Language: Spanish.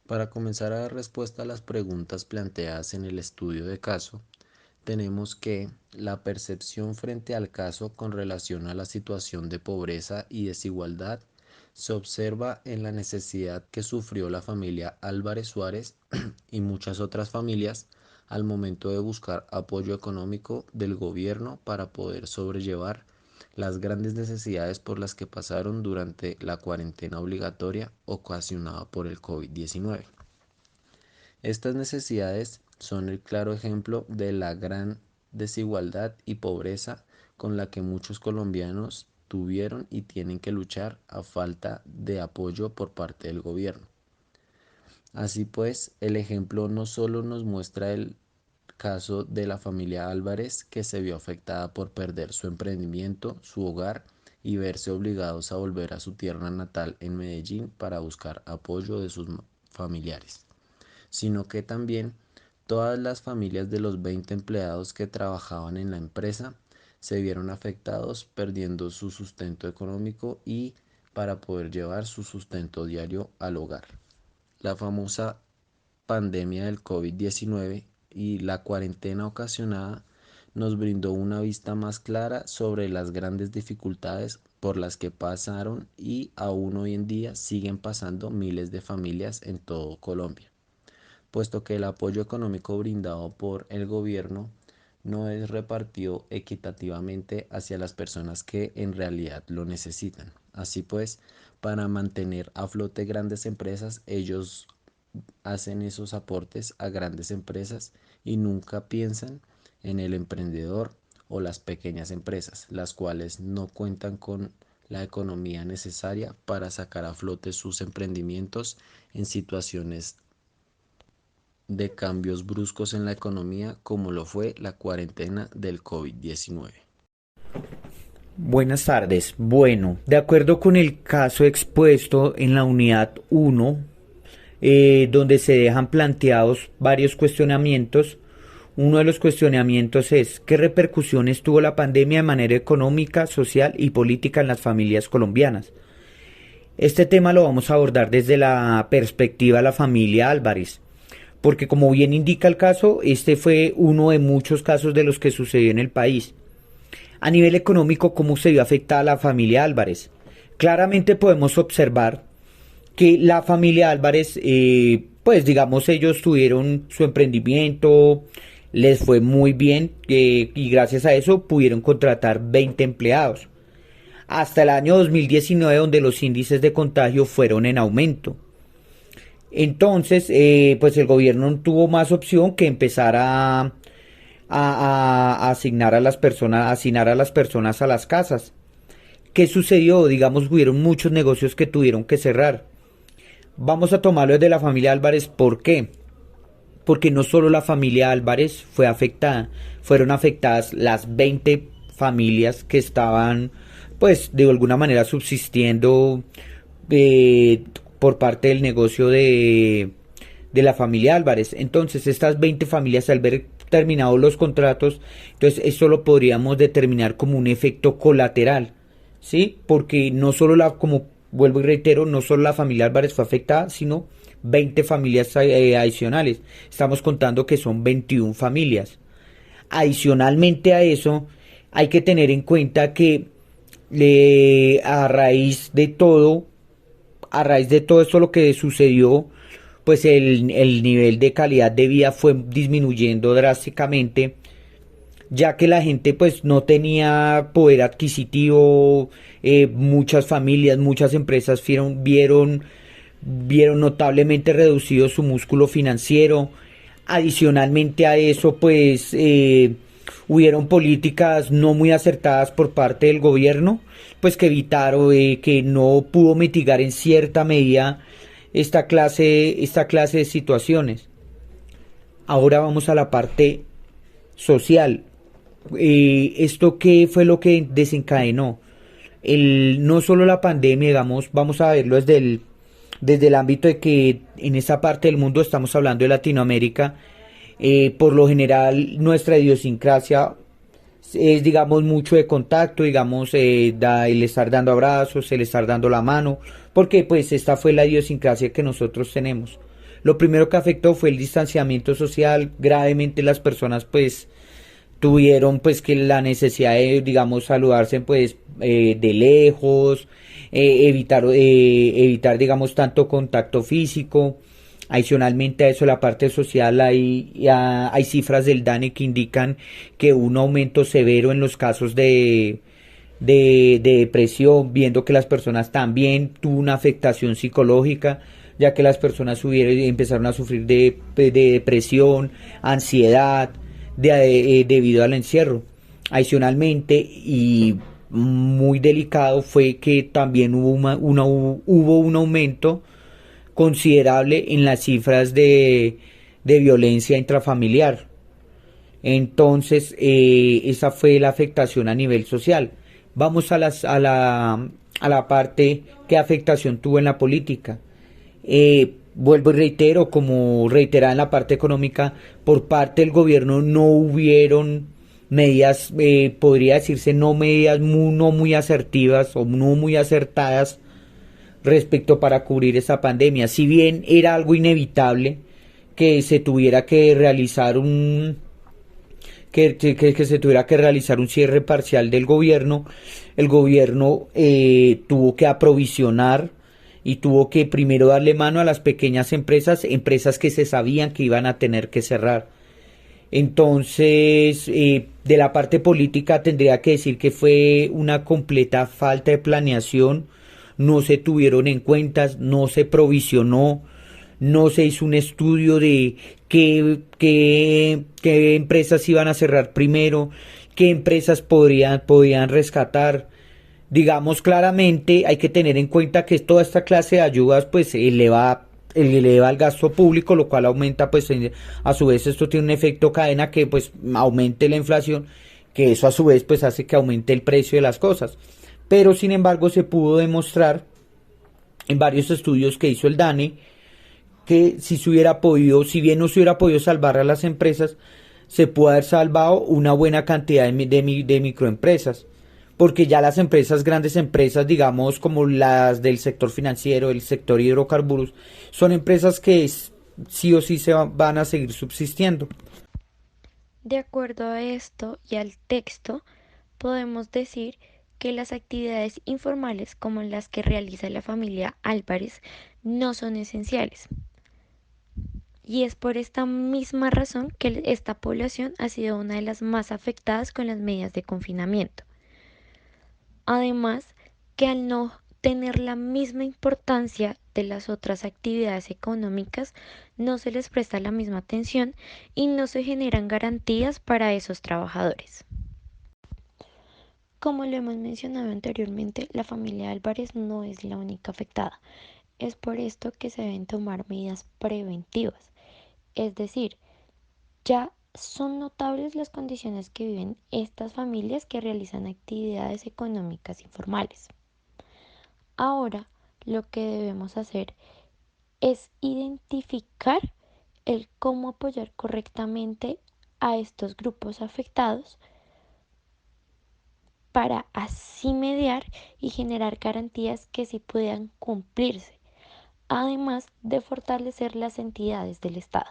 Para comenzar a dar respuesta a las preguntas planteadas en el estudio de caso, tenemos que la percepción frente al caso con relación a la situación de pobreza y desigualdad se observa en la necesidad que sufrió la familia Álvarez Suárez y muchas otras familias al momento de buscar apoyo económico del gobierno para poder sobrellevar las grandes necesidades por las que pasaron durante la cuarentena obligatoria ocasionada por el COVID-19. Estas necesidades son el claro ejemplo de la gran desigualdad y pobreza con la que muchos colombianos tuvieron y tienen que luchar a falta de apoyo por parte del gobierno. Así pues, el ejemplo no solo nos muestra el caso de la familia Álvarez, que se vio afectada por perder su emprendimiento, su hogar y verse obligados a volver a su tierra natal en Medellín para buscar apoyo de sus familiares, sino que también todas las familias de los 20 empleados que trabajaban en la empresa se vieron afectados perdiendo su sustento económico y para poder llevar su sustento diario al hogar. La famosa pandemia del COVID-19 y la cuarentena ocasionada nos brindó una vista más clara sobre las grandes dificultades por las que pasaron y aún hoy en día siguen pasando miles de familias en todo Colombia, puesto que el apoyo económico brindado por el gobierno no es repartido equitativamente hacia las personas que en realidad lo necesitan. Así pues, para mantener a flote grandes empresas, ellos hacen esos aportes a grandes empresas y nunca piensan en el emprendedor o las pequeñas empresas, las cuales no cuentan con la economía necesaria para sacar a flote sus emprendimientos en situaciones de cambios bruscos en la economía como lo fue la cuarentena del COVID-19. Buenas tardes. Bueno, de acuerdo con el caso expuesto en la unidad 1, donde se dejan planteados varios cuestionamientos, uno de los cuestionamientos es ¿qué repercusiones tuvo la pandemia de manera económica, social y política en las familias colombianas? Este tema lo vamos a abordar desde la perspectiva de la familia Álvarez, porque como bien indica el caso, este fue uno de muchos casos de los que sucedió en el país. A nivel económico, ¿cómo se vio afectada la familia Álvarez? Claramente podemos observar que la familia Álvarez, pues digamos, ellos tuvieron su emprendimiento, les fue muy bien y gracias a eso pudieron contratar 20 empleados. Hasta el año 2019, donde los índices de contagio fueron en aumento. Entonces, pues el gobierno no tuvo más opción que empezar a asignar a las personas, a asignar a las personas a las casas. ¿Qué sucedió? Digamos, hubieron muchos negocios que tuvieron que cerrar. Vamos a tomarlo desde la familia Álvarez. ¿Por qué? Porque no solo la familia Álvarez fue afectada, fueron afectadas las 20 familias que estaban, pues, de alguna manera subsistiendo por parte del negocio de la familia Álvarez. Entonces, estas 20 familias, al ver terminados los contratos, entonces esto lo podríamos determinar como un efecto colateral, ¿sí? Porque no solo como vuelvo y reitero, no solo la familia Álvarez fue afectada, sino 20 familias adicionales. Estamos contando que son 21 familias. Adicionalmente a eso, hay que tener en cuenta que a raíz de todo, esto lo que sucedió, pues el nivel de calidad de vida fue disminuyendo drásticamente, ya que la gente pues no tenía poder adquisitivo. Muchas familias, muchas empresas vieron notablemente reducido su músculo financiero. Adicionalmente a eso, pues hubieron políticas no muy acertadas por parte del gobierno, pues que evitaron, que no pudo mitigar en cierta medida esta clase de situaciones. Ahora vamos a la parte social. ¿Esto qué fue lo que desencadenó? No solo la pandemia, digamos, vamos a verlo desde el ámbito de que en esa parte del mundo, estamos hablando de Latinoamérica, por lo general nuestra idiosincrasia es, digamos, mucho de contacto, digamos, el estar dando abrazos, el estar dando la mano, porque pues esta fue la idiosincrasia que nosotros tenemos. Lo primero que afectó fue el distanciamiento social. Gravemente las personas pues tuvieron pues que la necesidad de, digamos, saludarse pues de lejos, evitar, digamos, tanto contacto físico. Adicionalmente a eso, la parte social, hay cifras del DANE que indican que un aumento severo en los casos de depresión, viendo que las personas también tuvo una afectación psicológica, ya que las personas empezaron a sufrir de depresión, ansiedad, debido al encierro. Adicionalmente, y muy delicado, fue que también hubo un aumento considerable en las cifras de violencia intrafamiliar. Entonces, esa fue la afectación a nivel social. Vamos a la parte que afectación tuvo en la política. Vuelvo y reitero, como reiterada en la parte económica, por parte del gobierno no hubieron medidas, podría decirse, no medidas no muy asertivas o no muy acertadas respecto para cubrir esa pandemia. Si bien era algo inevitable que se tuviera que realizar que se tuviera que realizar un cierre parcial del gobierno, el gobierno tuvo que aprovisionar y tuvo que primero darle mano a las pequeñas empresas, empresas que se sabían que iban a tener que cerrar. Entonces, de la parte política tendría que decir que fue una completa falta de planeación, no se tuvieron en cuenta, no se provisionó, no se hizo un estudio de qué empresas iban a cerrar primero, qué empresas podían rescatar. Digamos claramente, hay que tener en cuenta que toda esta clase de ayudas pues eleva el gasto público, lo cual aumenta pues a su vez esto tiene un efecto cadena que pues aumente la inflación, que eso a su vez pues hace que aumente el precio de las cosas. Pero sin embargo se pudo demostrar en varios estudios que hizo el DANE que si se hubiera podido, si bien no se hubiera podido salvar a las empresas, se pudo haber salvado una buena cantidad de microempresas. Porque ya las empresas, grandes empresas, digamos como las del sector financiero, el sector hidrocarburos, son empresas que sí o sí van a seguir subsistiendo. De acuerdo a esto y al texto, podemos decir que las actividades informales como las que realiza la familia Álvarez no son esenciales. Y es por esta misma razón que esta población ha sido una de las más afectadas con las medidas de confinamiento. Además, que al no tener la misma importancia de las otras actividades económicas, no se les presta la misma atención y no se generan garantías para esos trabajadores. Como lo hemos mencionado anteriormente, la familia Álvarez no es la única afectada. Es por esto que se deben tomar medidas preventivas. Es decir, ya son notables las condiciones que viven estas familias que realizan actividades económicas informales. Ahora, lo que debemos hacer es identificar el cómo apoyar correctamente a estos grupos afectados para así mediar y generar garantías que sí puedan cumplirse, además de fortalecer las entidades del Estado.